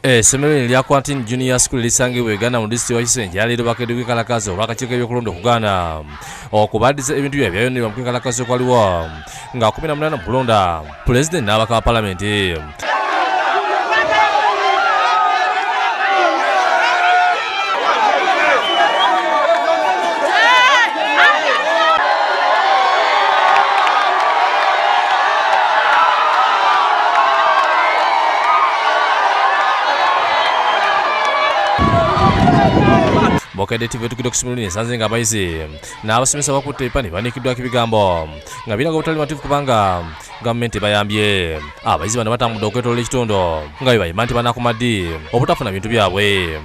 Essomero lya Quantin Junior School lisangibwa Uganda mu disitulikiti wa Kisenje yaleero bakedde kwikalakazo olw'akakiiko k'ebyokulonda okugana okubaddiza ebintu bye byayonebwa mu kwikalakazo kwaliwo nga 18 mu kulonda Pulezidenti n'abaka ba Paalamenti. Bokede TV tukidde ku ssomero esanze nga abayizi n'abasomesa bakutte ebipande biwandiikiddwako ebigambo nga biraga obutali bumativu kubanga gavumenti ebayambye. Abayizi bano batambudde okwetoloola ekitondo nga bwe bayima nti banaakoma ddi obutafuna bintu byabwe.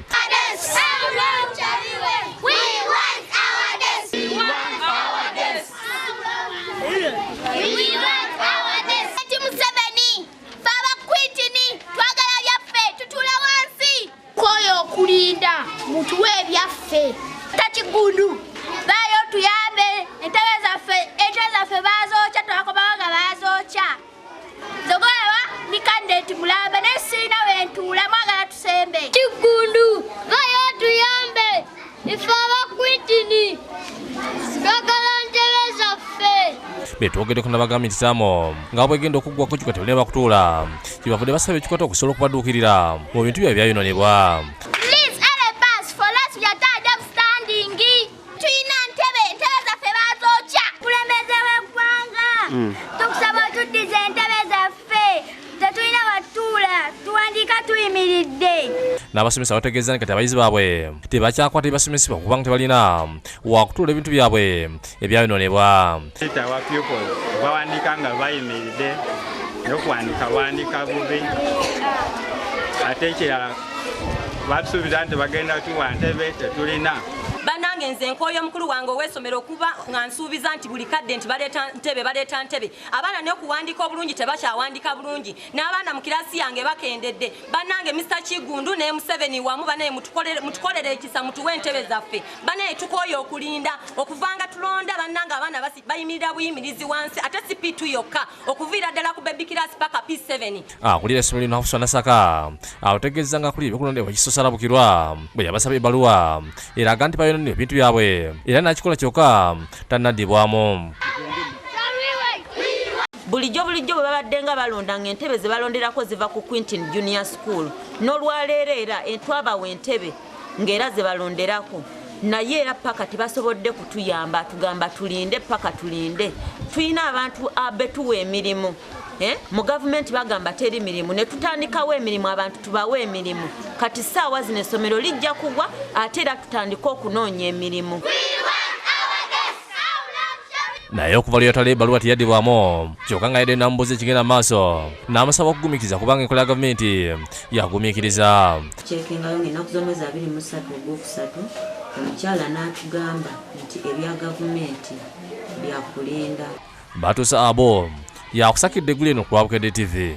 Mutuwe byaffe takigundu bayo tuyambe entebe zaffe bazokya twakomaga bazokya zogolewa ni kandidate mulamba nesina wentuula mwagala tusembe kigundu bayo tuyambe ife abakwitini twagala ntebe zaffe betwogeddeko n'abagambye nti Samo nga bwegenda okuggwako kikwate bali bakutuula kyebavudde basaba ekikwate okusobola okubadduukirira mu bintu byabwe byayononebwa. Tukusaba tuddize entebe zaffe tetulina watuula tuwandiika tuyimiridde. N'abasomesa bategeeza nti kati abayizi baabwe tebakyakwata ebasomesebwa kubanga tebalina wakutuula ebintu byabwe ebyayononebwa. Bawandiika nga bayimiridde n'okuwandiika bubi ate ekirala batusuubiza nti bagenda tuwa ntebe tetulina. Banange nze nkooyo mukulu wange ow'essomero kuba nga nsuubiza nti buli kadde nti baleeta ntebe abaana n'okuwandiika obulungi tebakyawandiika bulungi n'abaana mu kirasi yange bakendedde. Banange Mr. Kigundu ne Museveni wamu banaye mutukolere ekisa mutuwe entebe zaffe banaye tukooyo okulinda okuvanga tulonda. Banange abaana bayimirira buyimirizi wansi ate si P2 yokka okuviira ddala ku baby class paka P7. Akulira essomero lino Hafsa Nasaka ategeeza nga kuli ebyokulondebwa Kisosa Alabukirwa bwe yabasaba ebbaluwa eraga nti bayononebwa ebintu byabwe era nakikola kyokka tannaddibwamu. Bulijjo bwe babadde nga balondanga entebe ze balonderako ziva ku Quintin Junior School n'olwaleero era twabawa entebe ng'era ze balonderako naye era paka tebasobodde kutuyamba tugamba tulinde paka tulinde. Tulina abantu abetuwa emirimu mu gavumenti bagamba teri mirimu ne tutandikawo emirimu abantu tubawe emirimu kati ssaawa zino essomero lijja kugwa ate era tutandika okunoonya emirimu. Naye okuva lweyatala ebbaluwa teyaddibwamu kyokka nga yadde namubuuza ekigenda mu maaso n'amusaba okugumiikiriza kubanga enkola ya gavumenti yagumiikiriza. Kyekengayo ng'ennaku z'omwezi 23 Ogwokusatu omukyala n'atugamba nti ebya gavumenti byakulinda. Batuusa abo yakusakidde eggulu eno ku Bukedde TV.